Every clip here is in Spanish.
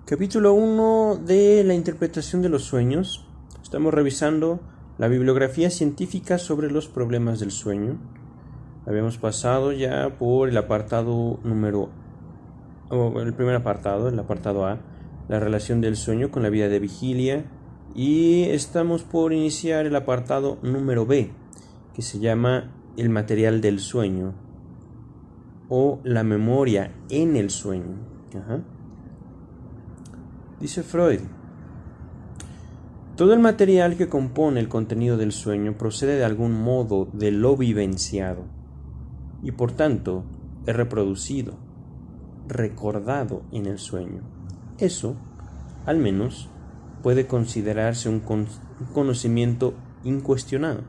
Capítulo 1 de la interpretación de los sueños. Estamos revisando la bibliografía científica sobre los problemas del sueño. Habíamos pasado ya por el apartado el primer apartado, el apartado A, la relación del sueño con la vida de vigilia, y estamos por iniciar el apartado número B, que se llama el material del sueño o la memoria en el sueño. Dice Freud: todo el material que compone el contenido del sueño procede de algún modo de lo vivenciado y por tanto es reproducido, recordado en el sueño. Eso, al menos, puede considerarse un conocimiento incuestionado,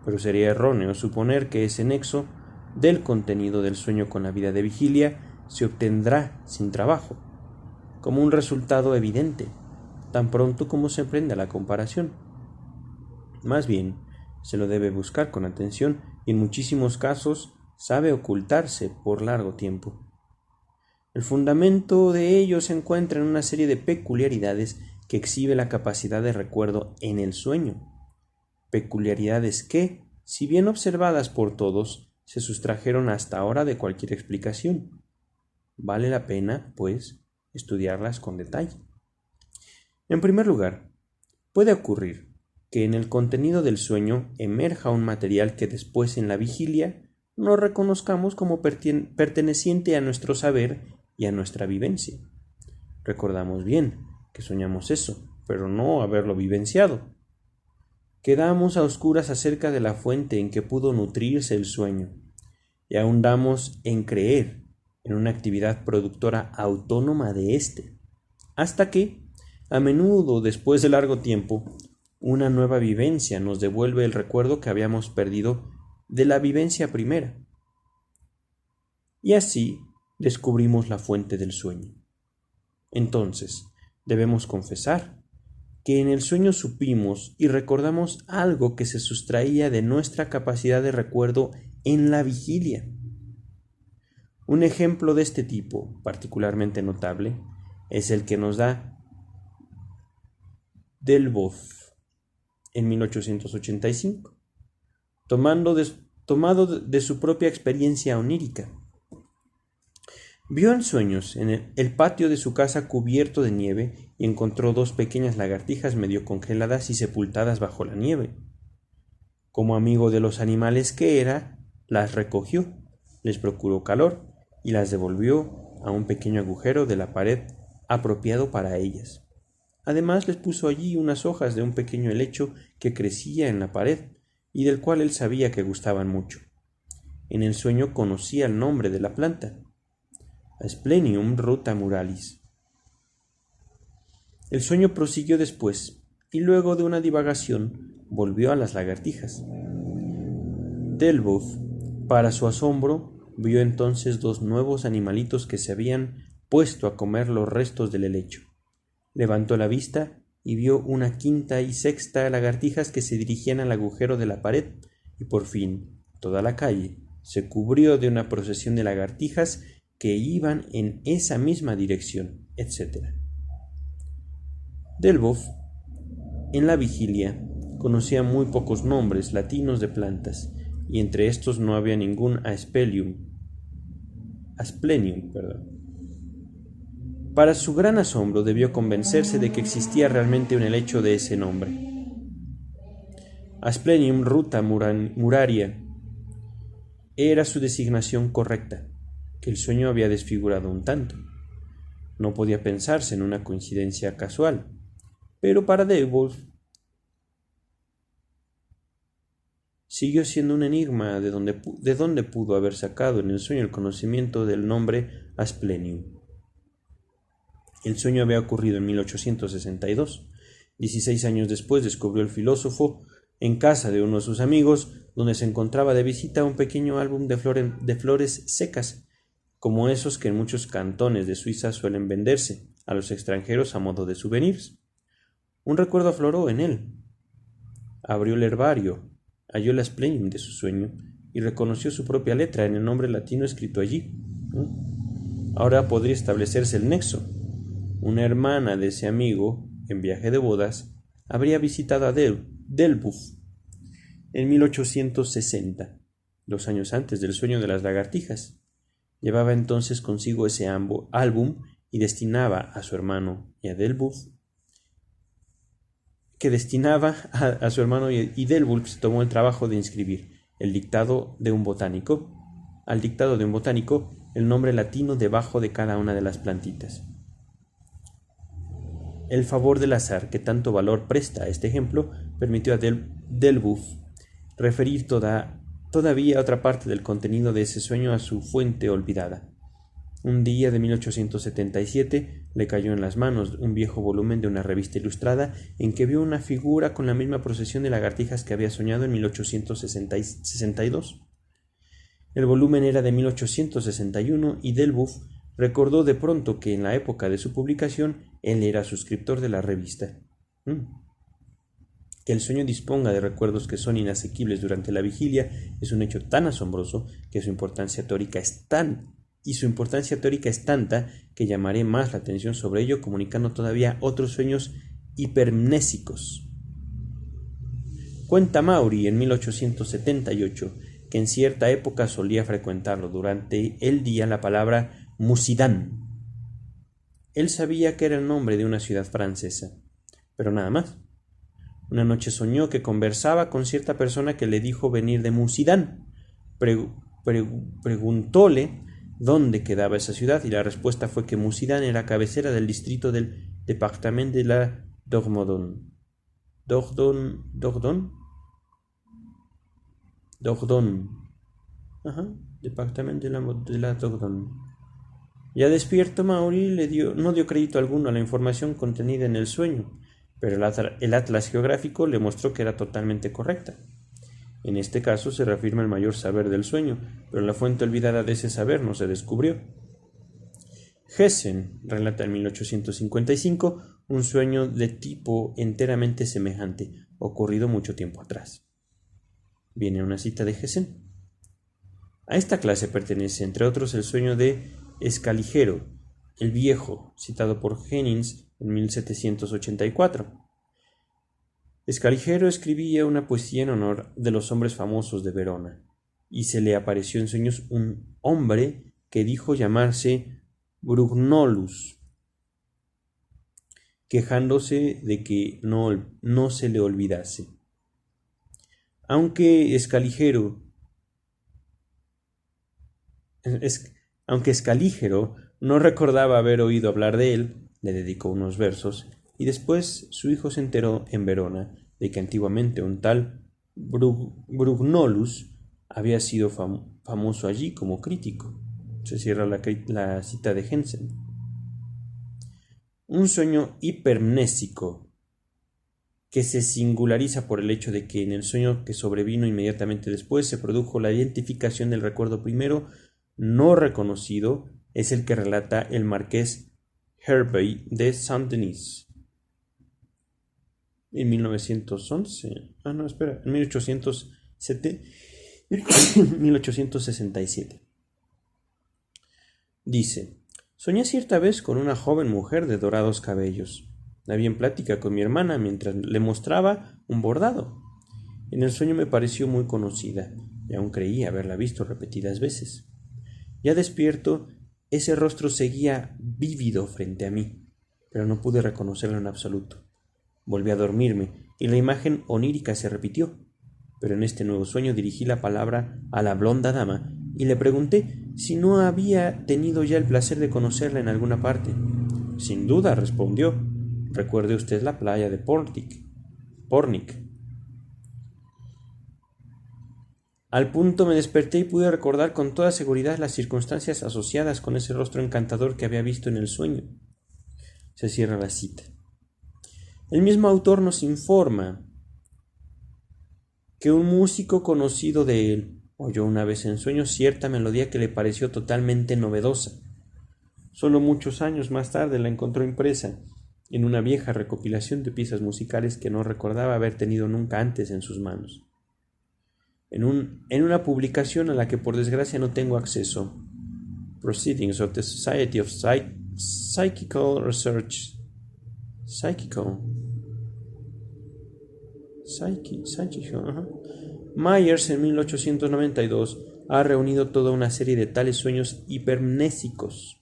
pero sería erróneo suponer que ese nexo del contenido del sueño con la vida de vigilia se obtendrá sin trabajo, como un resultado evidente, tan pronto como se emprenda la comparación. Más bien, se lo debe buscar con atención y en muchísimos casos sabe ocultarse por largo tiempo. El fundamento de ello se encuentra en una serie de peculiaridades que exhibe la capacidad de recuerdo en el sueño. Peculiaridades que, si bien observadas por todos, se sustrajeron hasta ahora de cualquier explicación. Vale la pena, pues, estudiarlas con detalle. En primer lugar, puede ocurrir que en el contenido del sueño emerja un material que después en la vigilia no reconozcamos como perteneciente a nuestro saber y a nuestra vivencia. Recordamos bien que soñamos eso, pero no haberlo vivenciado. Quedamos a oscuras acerca de la fuente en que pudo nutrirse el sueño, y ahondamos en creer en una actividad productora autónoma de éste, hasta que, a menudo después de largo tiempo, una nueva vivencia nos devuelve el recuerdo que habíamos perdido de la vivencia primera. Y así descubrimos la fuente del sueño. Entonces, debemos confesar que en el sueño supimos y recordamos algo que se sustraía de nuestra capacidad de recuerdo en la vigilia. Un ejemplo de este tipo, particularmente notable, es el que nos da Delboff en 1885, tomado de su propia experiencia onírica. Vio en sueños en el patio de su casa cubierto de nieve y encontró dos pequeñas lagartijas medio congeladas y sepultadas bajo la nieve. Como amigo de los animales que era, las recogió, les procuró calor y las devolvió a un pequeño agujero de la pared apropiado para ellas. Además les puso allí unas hojas de un pequeño helecho que crecía en la pared y del cual él sabía que gustaban mucho. En el sueño conocía el nombre de la planta: Asplenium rutamuralis. El sueño prosiguió después, y luego de una divagación volvió a las lagartijas. Delboff, para su asombro, vio entonces dos nuevos animalitos que se habían puesto a comer los restos del helecho. Levantó la vista y vio una quinta y sexta lagartijas que se dirigían al agujero de la pared, y por fin toda la calle se cubrió de una procesión de lagartijas que iban en esa misma dirección, etc. Delboff, en la vigilia, conocía muy pocos nombres latinos de plantas, y entre estos no había ningún Asplenium. Para su gran asombro debió convencerse de que existía realmente un helecho de ese nombre. Asplenium rutamuraria era su designación correcta, que el sueño había desfigurado un tanto. No podía pensarse en una coincidencia casual, pero para Delboff siguió siendo un enigma de dónde pudo haber sacado en el sueño el conocimiento del nombre Asplenium. El sueño había ocurrido en 1862. 16 años después descubrió el filósofo, en casa de uno de sus amigos, donde se encontraba de visita, un pequeño álbum de flores secas, como esos que en muchos cantones de Suiza suelen venderse a los extranjeros a modo de souvenirs. Un recuerdo afloró en él. Abrió el herbario, halló el Asplenium de su sueño y reconoció su propia letra en el nombre latino escrito allí. Ahora podría establecerse el nexo. una hermana de ese amigo, en viaje de bodas, habría visitado a Delbuf en 1860, 2 años antes del sueño de las lagartijas. Llevaba entonces consigo ese álbum y destinaba a su hermano y a Delbuf, y Delbuf se tomó el trabajo de inscribir al dictado de un botánico el nombre latino debajo de cada una de las plantitas. El favor del azar, que tanto valor presta a este ejemplo, permitió a Delbuf referir todavía otra parte del contenido de ese sueño a su fuente olvidada. Un día de 1877 le cayó en las manos un viejo volumen de una revista ilustrada en que vio una figura con la misma procesión de lagartijas que había soñado en 1862. El volumen era de 1861 y Delbuf recordó de pronto que en la época de su publicación él era suscriptor de la revista. Que el sueño disponga de recuerdos que son inasequibles durante la vigilia es un hecho tan asombroso que su importancia teórica es tanta que llamaré más la atención sobre ello, comunicando todavía otros sueños hipermnésicos. Cuenta Maury en 1878 que en cierta época solía frecuentarlo durante el día la palabra Musidán. Él sabía que era el nombre de una ciudad francesa, pero nada más. Una noche soñó que conversaba con cierta persona que le dijo venir de Musidán. Preguntóle dónde quedaba esa ciudad y la respuesta fue que Musidán era cabecera del distrito del Département de la Dordogne. Département de la Dordogne. Ya despierto, Maury no dio crédito alguno a la información contenida en el sueño, pero el atlas geográfico le mostró que era totalmente correcta. En este caso se reafirma el mayor saber del sueño, pero la fuente olvidada de ese saber no se descubrió. Hessen relata en 1855 un sueño de tipo enteramente semejante, ocurrido mucho tiempo atrás. Viene una cita de Hessen. A esta clase pertenece, entre otros, el sueño de Escaligero, el Viejo, citado por Jennings en 1784. Escaligero escribía una poesía en honor de los hombres famosos de Verona, y se le apareció en sueños un hombre que dijo llamarse Brugnolus, quejándose de que no se le olvidase. Aunque Escaligero no recordaba haber oído hablar de él, le dedicó unos versos, y después su hijo se enteró en Verona de que antiguamente un tal Brugnolus había sido famoso allí como crítico. Se cierra la cita de Hensen. Un sueño hipermnésico que se singulariza por el hecho de que en el sueño que sobrevino inmediatamente después se produjo la identificación del recuerdo primero no reconocido es el que relata el marqués Hervey de Saint-Denis en 1867. Dice: soñé cierta vez con una joven mujer de dorados cabellos. La vi en plática con mi hermana mientras le mostraba un bordado. En el sueño me pareció muy conocida y aún creí haberla visto repetidas veces. Ya despierto, ese rostro seguía vívido frente a mí, pero no pude reconocerlo en absoluto. Volví a dormirme y la imagen onírica se repitió, pero en este nuevo sueño dirigí la palabra a la blonda dama y le pregunté si no había tenido ya el placer de conocerla en alguna parte. Sin duda, respondió. ¿Recuerde usted la playa de Pornic? Al punto me desperté y pude recordar con toda seguridad las circunstancias asociadas con ese rostro encantador que había visto en el sueño. Se cierra la cita. El mismo autor nos informa que un músico conocido de él oyó una vez en sueños cierta melodía que le pareció totalmente novedosa. Solo muchos años más tarde la encontró impresa en una vieja recopilación de piezas musicales que no recordaba haber tenido nunca antes en sus manos. En una publicación a la que por desgracia no tengo acceso, Proceedings of the Society of Psychical Research. Psychical. Ajá. Myers en 1892 ha reunido toda una serie de tales sueños hipermnésicos.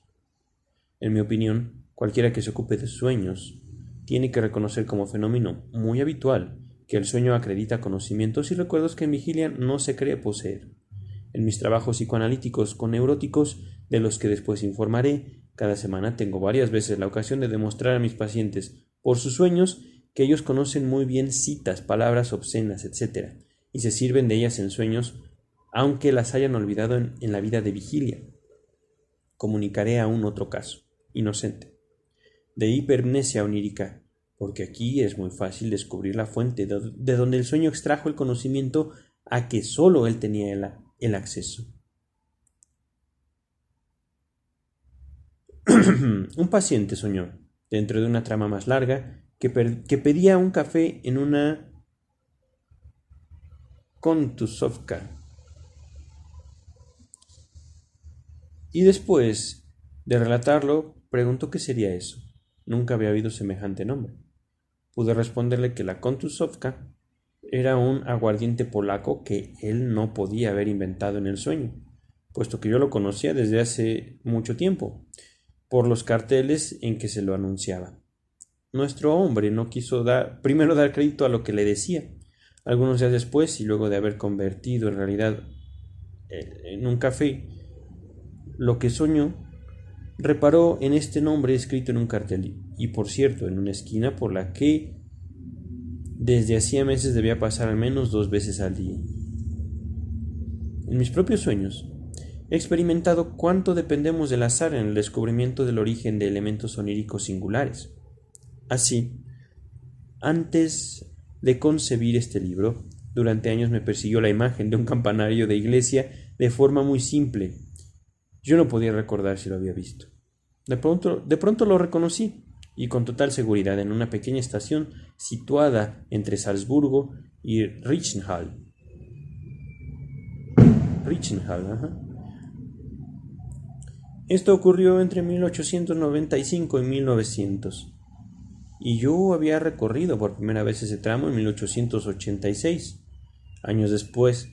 En mi opinión, cualquiera que se ocupe de sueños tiene que reconocer como fenómeno muy habitual que el sueño acredita conocimientos y recuerdos que en vigilia no se cree poseer. En mis trabajos psicoanalíticos con neuróticos, de los que después informaré, cada semana tengo varias veces la ocasión de demostrar a mis pacientes, por sus sueños, que ellos conocen muy bien citas, palabras obscenas, etc., y se sirven de ellas en sueños, aunque las hayan olvidado en la vida de vigilia. Comunicaré aún otro caso, inocente, de hipermnesia onírica, porque aquí es muy fácil descubrir la fuente de donde el sueño extrajo el conocimiento a que sólo él tenía el acceso. Un paciente soñó, dentro de una trama más larga, que pedía un café en una Kontusovka. Y después de relatarlo, preguntó qué sería eso. Nunca había oído semejante nombre. Pude responderle que la Kontusovka era un aguardiente polaco que él no podía haber inventado en el sueño, puesto que yo lo conocía desde hace mucho tiempo, por los carteles en que se lo anunciaba. Nuestro hombre no quiso primero dar crédito a lo que le decía. Algunos días después, y luego de haber convertido en realidad en un café lo que soñó, reparó en este nombre escrito en un cartel, y por cierto, en una esquina por la que desde hacía meses debía pasar al menos 2 veces al día. En mis propios sueños, he experimentado cuánto dependemos del azar en el descubrimiento del origen de elementos oníricos singulares. Así, antes de concebir este libro, durante años me persiguió la imagen de un campanario de iglesia de forma muy simple. Yo no podía recordar si lo había visto. De pronto lo reconocí, y con total seguridad, en una pequeña estación situada entre Salzburgo y Reichenhall. Ajá. Esto ocurrió entre 1895 y 1900. Y yo había recorrido por primera vez ese tramo en 1886. Años después,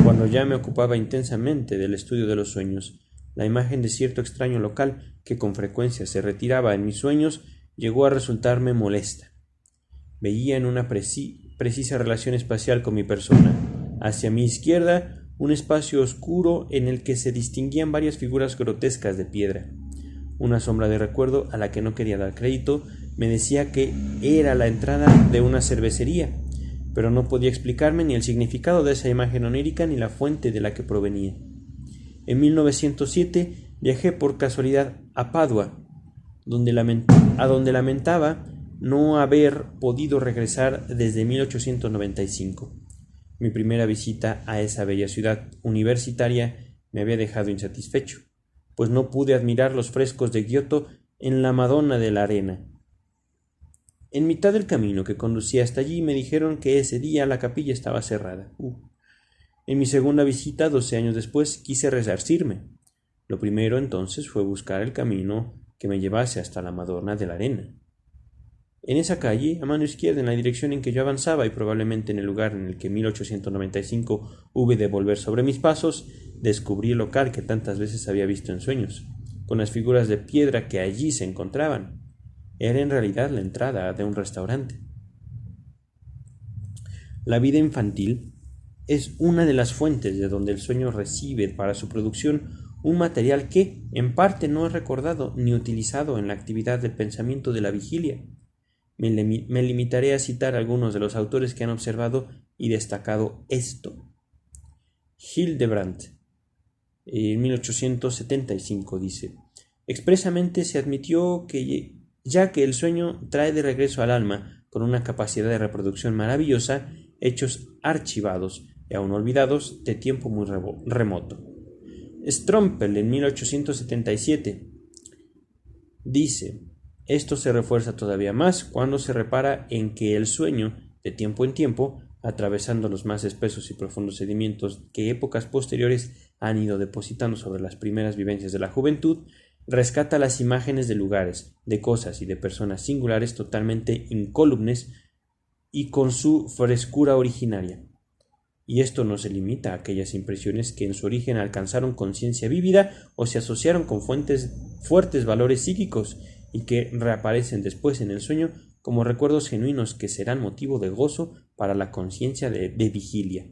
cuando ya me ocupaba intensamente del estudio de los sueños, la imagen de cierto extraño local que con frecuencia se retiraba en mis sueños llegó a resultarme molesta. Veía en una precisa relación espacial con mi persona. Hacia mi izquierda, un espacio oscuro en el que se distinguían varias figuras grotescas de piedra. Una sombra de recuerdo, a la que no quería dar crédito, me decía que era la entrada de una cervecería, pero no podía explicarme ni el significado de esa imagen onírica ni la fuente de la que provenía. En 1907 viajé por casualidad a Padua, donde lamentaba no haber podido regresar desde 1895. Mi primera visita a esa bella ciudad universitaria me había dejado insatisfecho, pues no pude admirar los frescos de Giotto en la Madonna de la Arena. En mitad del camino que conducía hasta allí me dijeron que ese día la capilla estaba cerrada. En mi segunda visita, 12 años después, quise resarcirme. Lo primero entonces fue buscar el camino que me llevase hasta la Madonna de la Arena. En esa calle, a mano izquierda, en la dirección en que yo avanzaba y probablemente en el lugar en el que en 1895 hube de volver sobre mis pasos, descubrí el local que tantas veces había visto en sueños, con las figuras de piedra que allí se encontraban. Era en realidad la entrada de un restaurante. La vida infantil es una de las fuentes de donde el sueño recibe para su producción un material que, en parte, no es recordado ni utilizado en la actividad del pensamiento de la vigilia. Me limitaré a citar algunos de los autores que han observado y destacado esto. Hildebrandt, en 1875, dice: expresamente se admitió que, ya que el sueño trae de regreso al alma, con una capacidad de reproducción maravillosa, hechos archivados y aún olvidados de tiempo muy remoto. Strompel, en 1877, dice: esto se refuerza todavía más cuando se repara en que el sueño, de tiempo en tiempo, atravesando los más espesos y profundos sedimentos que épocas posteriores han ido depositando sobre las primeras vivencias de la juventud, Rescata las imágenes de lugares, de cosas y de personas singulares totalmente incólumes y con su frescura originaria. Y esto no se limita a aquellas impresiones que en su origen alcanzaron conciencia vívida o se asociaron con fuertes valores psíquicos y que reaparecen después en el sueño como recuerdos genuinos que serán motivo de gozo para la conciencia de vigilia.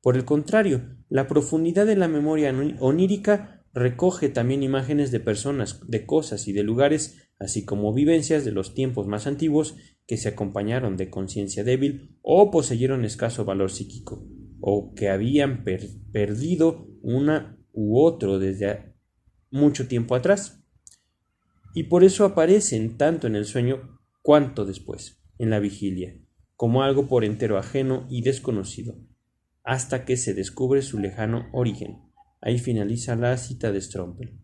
Por el contrario, la profundidad de la memoria onírica recoge también imágenes de personas, de cosas y de lugares, así como vivencias de los tiempos más antiguos que se acompañaron de conciencia débil o poseyeron escaso valor psíquico, o que habían perdido una u otro desde mucho tiempo atrás. Y por eso aparecen tanto en el sueño cuanto después, en la vigilia, como algo por entero ajeno y desconocido, hasta que se descubre su lejano origen. Ahí finaliza la cita de Strompel.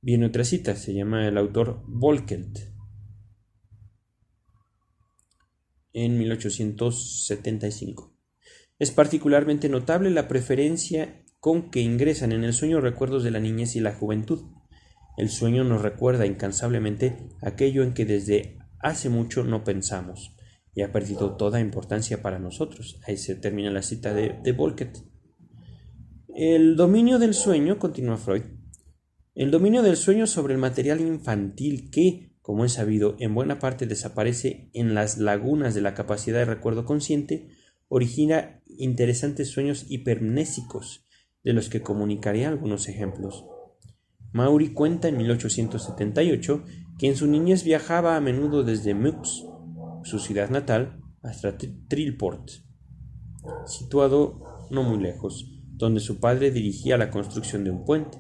Viene otra cita, se llama el autor Volkelt, en 1875. Es particularmente notable la preferencia con que ingresan en el sueño recuerdos de la niñez y la juventud. El sueño nos recuerda incansablemente aquello en que desde hace mucho no pensamos y ha perdido toda importancia para nosotros. Ahí se termina la cita de Volkelt. El dominio del sueño, continúa Freud, el dominio del sueño sobre el material infantil que, como es sabido, en buena parte desaparece en las lagunas de la capacidad de recuerdo consciente, origina interesantes sueños hipermnésicos, de los que comunicaré algunos ejemplos. Maury cuenta en 1878 que en su niñez viajaba a menudo desde Meux, su ciudad natal, hasta Trilport, situado no muy lejos, donde su padre dirigía la construcción de un puente.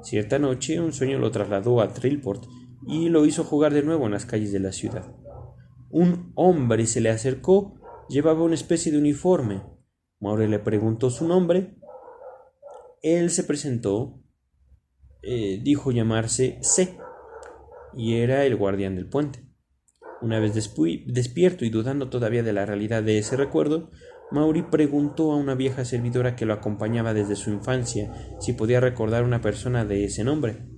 Cierta noche un sueño lo trasladó a Trilport y lo hizo jugar de nuevo en las calles de la ciudad. Un hombre se le acercó, llevaba una especie de uniforme. Maury le preguntó su nombre. Él se presentó, dijo llamarse C, y era el guardián del puente. Una vez despierto y dudando todavía de la realidad de ese recuerdo, Maury preguntó a una vieja servidora que lo acompañaba desde su infancia si podía recordar una persona de ese nombre.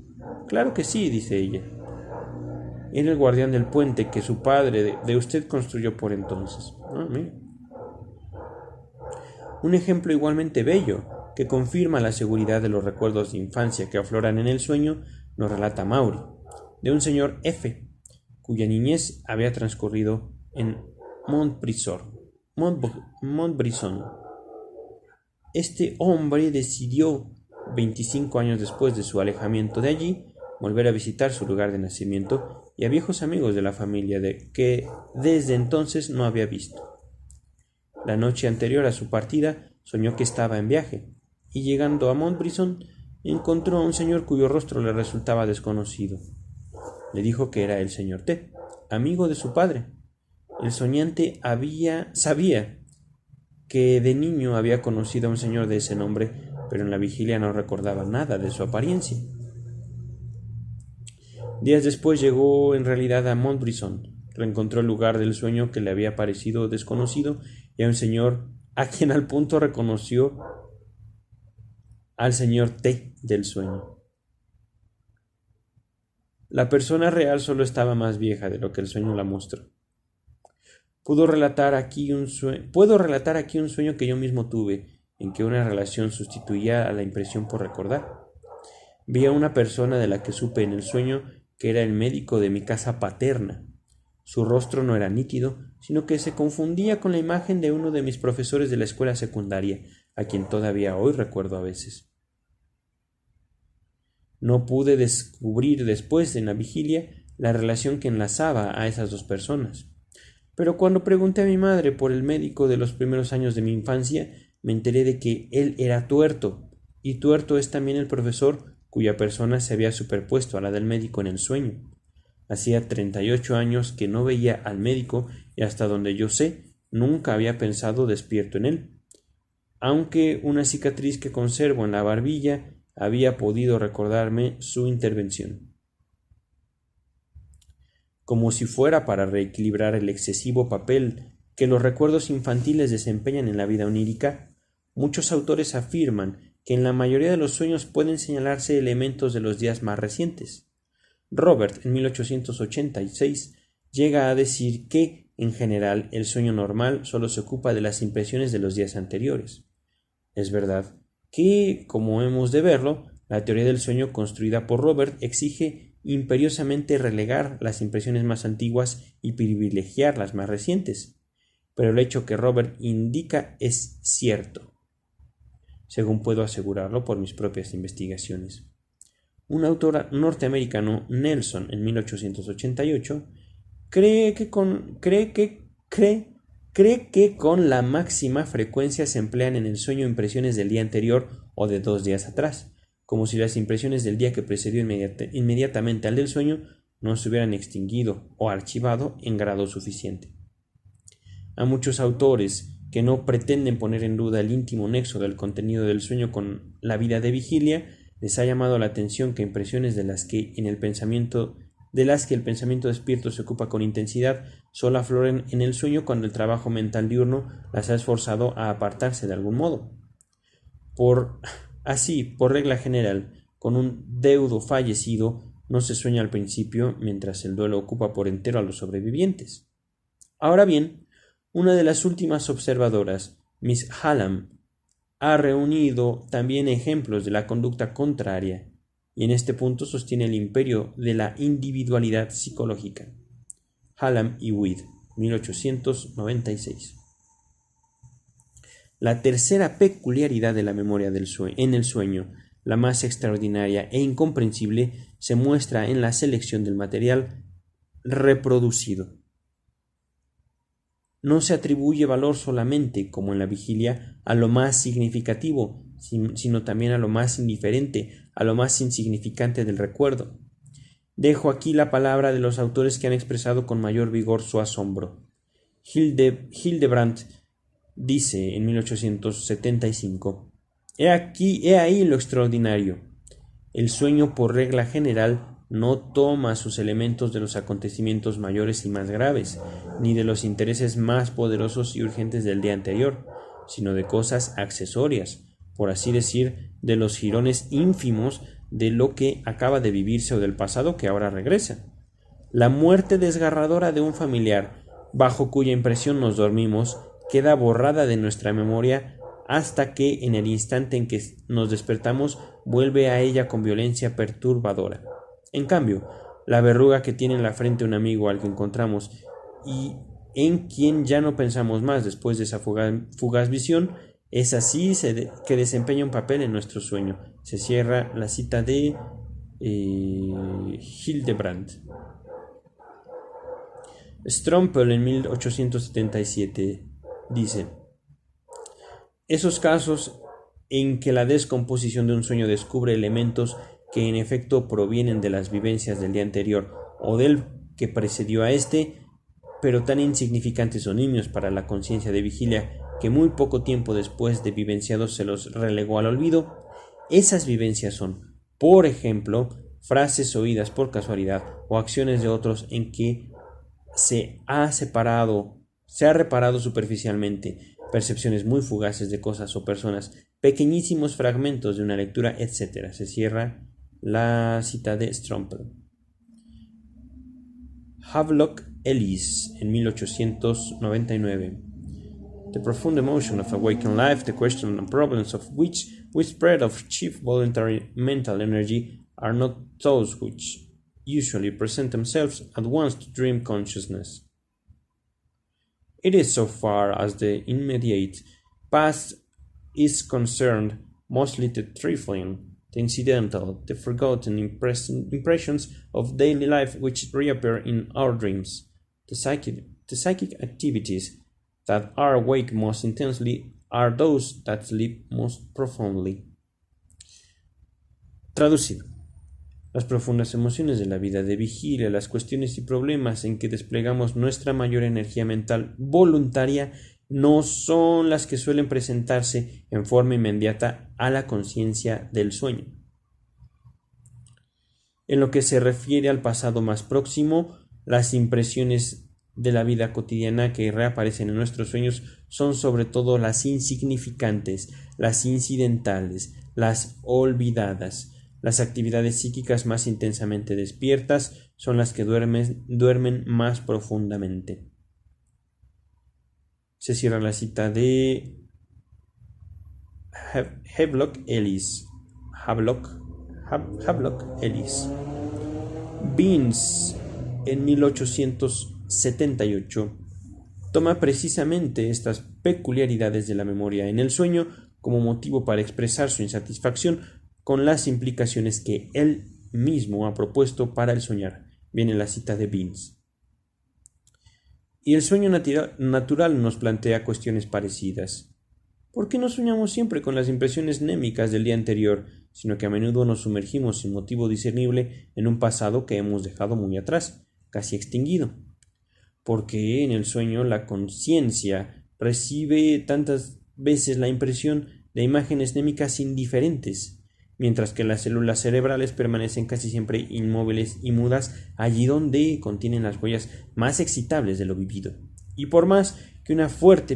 Claro que sí, dice ella. Era el guardián del puente que su padre de usted construyó por entonces. Mira. Un ejemplo igualmente bello, que confirma la seguridad de los recuerdos de infancia que afloran en el sueño, nos relata Maury, de un señor F, cuya niñez había transcurrido en Montbrison. Este hombre decidió, 25 años después de su alejamiento de allí, volver a visitar su lugar de nacimiento y a viejos amigos de la familia que desde entonces no había visto. La noche anterior a su partida soñó que estaba en viaje, y llegando a Montbrison encontró a un señor cuyo rostro le resultaba desconocido. Le dijo que era el señor T, amigo de su padre. El soñante sabía que de niño había conocido a un señor de ese nombre, pero en la vigilia no recordaba nada de su apariencia. Días después llegó en realidad a Montbrison, reencontró el lugar del sueño que le había parecido desconocido y a un señor a quien al punto reconoció al señor T del sueño. La persona real solo estaba más vieja de lo que el sueño la mostró. Puedo relatar aquí un sueño que yo mismo tuve, en que una relación sustituía a la impresión por recordar. Vi a una persona de la que supe en el sueño que era el médico de mi casa paterna. Su rostro no era nítido, sino que se confundía con la imagen de uno de mis profesores de la escuela secundaria, a quien todavía hoy recuerdo a veces. No pude descubrir después, en la vigilia, la relación que enlazaba a esas dos personas. Pero cuando pregunté a mi madre por el médico de los primeros años de mi infancia, me enteré de que él era tuerto, y tuerto es también el profesor cuya persona se había superpuesto a la del médico en el sueño. Hacía 38 años que no veía al médico y hasta donde yo sé, nunca había pensado despierto en él, aunque una cicatriz que conservo en la barbilla había podido recordarme su intervención. Como si fuera para reequilibrar el excesivo papel que los recuerdos infantiles desempeñan en la vida onírica, muchos autores afirman que en la mayoría de los sueños pueden señalarse elementos de los días más recientes. Robert, en 1886, llega a decir que, en general, el sueño normal solo se ocupa de las impresiones de los días anteriores. Es verdad que, como hemos de verlo, la teoría del sueño construida por Robert exige imperiosamente relegar las impresiones más antiguas y privilegiar las más recientes. Pero el hecho que Robert indica es cierto, según puedo asegurarlo por mis propias investigaciones. Un autor norteamericano, Nelson, en 1888, cree que con la máxima frecuencia se emplean en el sueño impresiones del día anterior o de 2 días atrás, como si las impresiones del día que precedió inmediatamente al del sueño no se hubieran extinguido o archivado en grado suficiente. A muchos autores que no pretenden poner en duda el íntimo nexo del contenido del sueño con la vida de vigilia, les ha llamado la atención que impresiones de las que el pensamiento despierto se ocupa con intensidad solo afloren en el sueño cuando el trabajo mental diurno las ha esforzado a apartarse de algún modo. Por regla general, con un deudo fallecido no se sueña al principio, mientras el duelo ocupa por entero a los sobrevivientes. Ahora bien, una de las últimas observadoras, Miss Hallam, ha reunido también ejemplos de la conducta contraria, y en este punto sostiene el imperio de la individualidad psicológica. Hallam y Weed, 1896. La tercera peculiaridad de la memoria en el sueño, la más extraordinaria e incomprensible, se muestra en la selección del material reproducido. No se atribuye valor solamente, como en la vigilia, a lo más significativo, sino también a lo más indiferente, a lo más insignificante del recuerdo. Dejo aquí la palabra de los autores que han expresado con mayor vigor su asombro. Hildebrandt dice en 1875: He ahí lo extraordinario. El sueño, por regla general, no toma sus elementos de los acontecimientos mayores y más graves, ni de los intereses más poderosos y urgentes del día anterior, sino de cosas accesorias, por así decir, de los jirones ínfimos de lo que acaba de vivirse o del pasado que ahora regresa. La muerte desgarradora de un familiar, bajo cuya impresión nos dormimos, queda borrada de nuestra memoria hasta que, en el instante en que nos despertamos, vuelve a ella con violencia perturbadora. En cambio, la verruga que tiene en la frente un amigo al que encontramos y en quien ya no pensamos más después de esa fugaz visión, es así que desempeña un papel en nuestro sueño. Se cierra la cita de Hildebrandt. Strompel, en 1877, dice: esos casos en que la descomposición de un sueño descubre elementos que en efecto provienen de las vivencias del día anterior o del que precedió a este, pero tan insignificantes o nimios para la conciencia de vigilia que muy poco tiempo después de vivenciados se los relegó al olvido, esas vivencias son, por ejemplo, frases oídas por casualidad o acciones de otros en que se ha reparado superficialmente, percepciones muy fugaces de cosas o personas, pequeñísimos fragmentos de una lectura, etc. Se cierra la cita de Strompel. Havelock Ellis, en 1899. The profound emotion of awakened life, the question and problems of which we spread of chief voluntary mental energy, are not those which usually present themselves at once to dream consciousness. It is, so far as the immediate past is concerned, mostly the trifling, the incidental, the forgotten impressions of daily life which reappear in our dreams. The psychic activities that are awake most intensely are those that sleep most profoundly. Traducido. Las profundas emociones de la vida de vigilia, las cuestiones y problemas en que desplegamos nuestra mayor energía mental voluntaria, no son las que suelen presentarse en forma inmediata a la conciencia del sueño. En lo que se refiere al pasado más próximo, las impresiones de la vida cotidiana que reaparecen en nuestros sueños son sobre todo las insignificantes, las incidentales, las olvidadas. Las actividades psíquicas más intensamente despiertas son las que duermen más profundamente. Se cierra la cita de Havelock Ellis. Beans, en 1878, toma precisamente estas peculiaridades de la memoria en el sueño como motivo para expresar su insatisfacción con las implicaciones que él mismo ha propuesto para el soñar. Viene la cita de Beans. Y el sueño natural nos plantea cuestiones parecidas. ¿Por qué no soñamos siempre con las impresiones némicas del día anterior, sino que a menudo nos sumergimos sin motivo discernible en un pasado que hemos dejado muy atrás, casi extinguido? Porque en el sueño la conciencia recibe tantas veces la impresión de imágenes némicas indiferentes, mientras que las células cerebrales permanecen casi siempre inmóviles y mudas allí donde contienen las huellas más excitables de lo vivido, y por más que una fuerte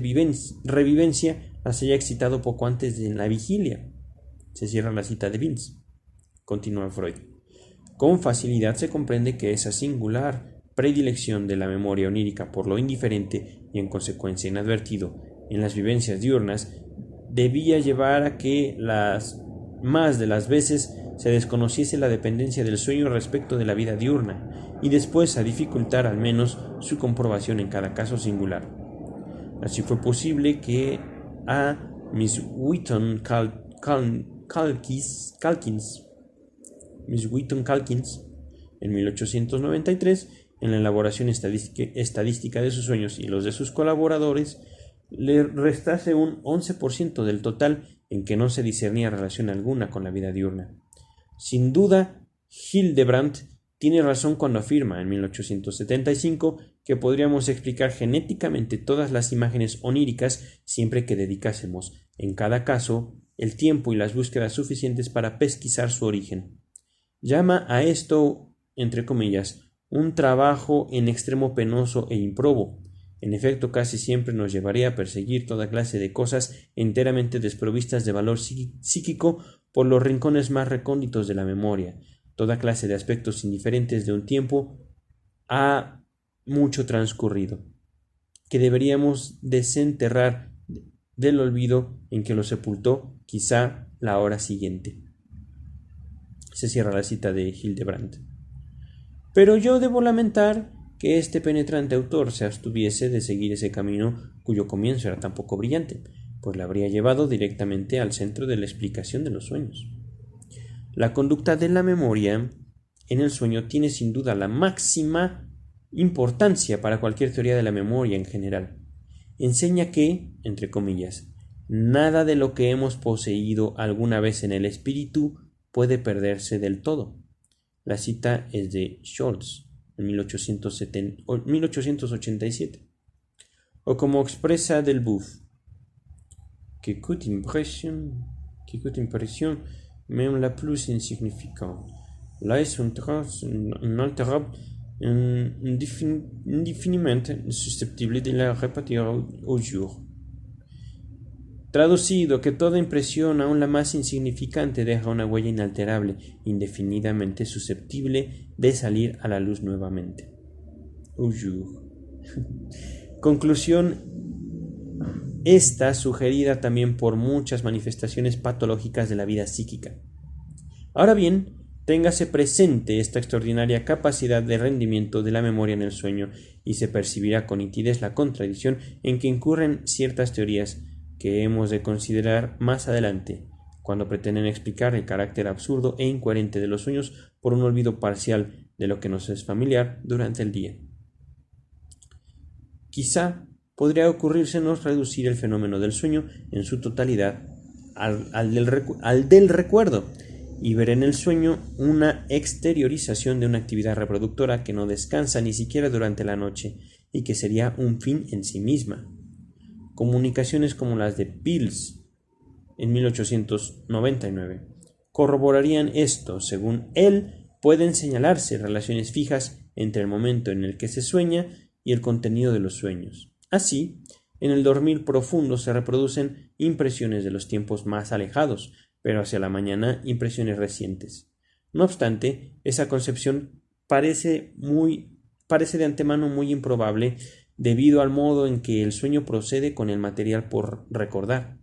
revivencia las haya excitado poco antes de la vigilia. Se cierra la cita de Vince. Continúa Freud. Con facilidad se comprende que esa singular predilección de la memoria onírica por lo indiferente y en consecuencia inadvertido en las vivencias diurnas debía llevar a que más de las veces se desconociese la dependencia del sueño respecto de la vida diurna y después a dificultar al menos su comprobación en cada caso singular. Así fue posible que a Miss Wheaton Calkins, en 1893, en la elaboración estadística de sus sueños y los de sus colaboradores, le restase un 11% del total en que no se discernía relación alguna con la vida diurna. Sin duda, Hildebrandt tiene razón cuando afirma, en 1875, que podríamos explicar genéticamente todas las imágenes oníricas siempre que dedicásemos, en cada caso, el tiempo y las búsquedas suficientes para pesquisar su origen. Llama a esto, entre comillas, un trabajo en extremo penoso e improbo. En efecto, casi siempre nos llevaría a perseguir toda clase de cosas enteramente desprovistas de valor psíquico por los rincones más recónditos de la memoria, toda clase de aspectos indiferentes de un tiempo ha mucho transcurrido, que deberíamos desenterrar del olvido en que lo sepultó quizá la hora siguiente. Se cierra la cita de Hildebrandt. Pero yo debo lamentar que este penetrante autor se abstuviese de seguir ese camino cuyo comienzo era tan poco brillante, pues le habría llevado directamente al centro de la explicación de los sueños. La conducta de la memoria en el sueño tiene sin duda la máxima importancia para cualquier teoría de la memoria en general. Enseña que, entre comillas, nada de lo que hemos poseído alguna vez en el espíritu puede perderse del todo. La cita es de Scholz, en 1887. O como expresa Delboeuf, que toute impression, même la plus insignificante, laisse une trace inalterable indéfiniment susceptible de la repetir au jour. Traducido, que toda impresión, aun la más insignificante, deja una huella inalterable, indefinidamente susceptible de salir a la luz nuevamente. Au jour. Conclusión esta sugerida también por muchas manifestaciones patológicas de la vida psíquica. Ahora bien, téngase presente esta extraordinaria capacidad de rendimiento de la memoria en el sueño y se percibirá con nitidez la contradicción en que incurren ciertas teorías que hemos de considerar más adelante, cuando pretenden explicar el carácter absurdo e incoherente de los sueños por un olvido parcial de lo que nos es familiar durante el día. Quizá podría ocurrírsenos reducir el fenómeno del sueño en su totalidad al del recuerdo y ver en el sueño una exteriorización de una actividad reproductora que no descansa ni siquiera durante la noche y que sería un fin en sí misma. Comunicaciones como las de Pils en 1899 corroborarían esto. Según él, pueden señalarse relaciones fijas entre el momento en el que se sueña y el contenido de los sueños. Así, en el dormir profundo se reproducen impresiones de los tiempos más alejados, pero hacia la mañana impresiones recientes. No obstante, esa concepción parece de antemano muy improbable debido al modo en que el sueño procede con el material por recordar.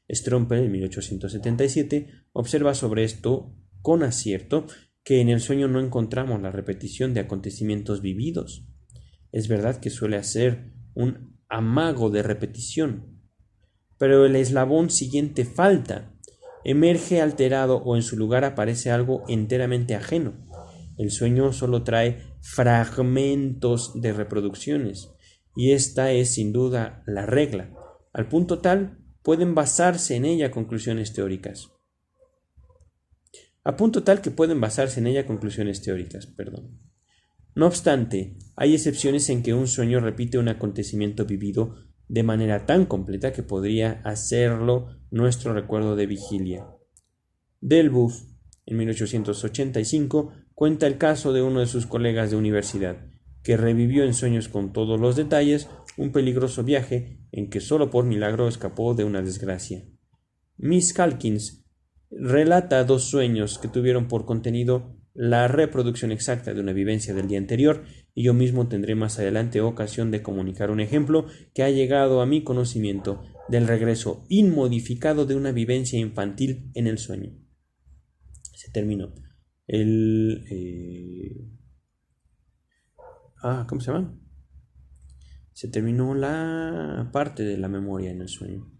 Stromper, en 1877, observa sobre esto con acierto que en el sueño no encontramos la repetición de acontecimientos vividos. Es verdad que suele hacer un amago de repetición, pero el eslabón siguiente falta, emerge alterado o en su lugar aparece algo enteramente ajeno. El sueño solo trae fragmentos de reproducciones, y esta es sin duda la regla. Al punto tal, pueden basarse en ella conclusiones teóricas. No obstante, hay excepciones en que un sueño repite un acontecimiento vivido de manera tan completa que podría hacerlo nuestro recuerdo de vigilia. Delboeuf, en 1885, cuenta el caso de uno de sus colegas de universidad, que revivió en sueños con todos los detalles un peligroso viaje en que solo por milagro escapó de una desgracia. Miss Calkins relata dos sueños que tuvieron por contenido la reproducción exacta de una vivencia del día anterior, y yo mismo tendré más adelante ocasión de comunicar un ejemplo que ha llegado a mi conocimiento del regreso inmodificado de una vivencia infantil en el sueño. Se terminó ¿cómo se llama? Se terminó la parte de la memoria en el sueño.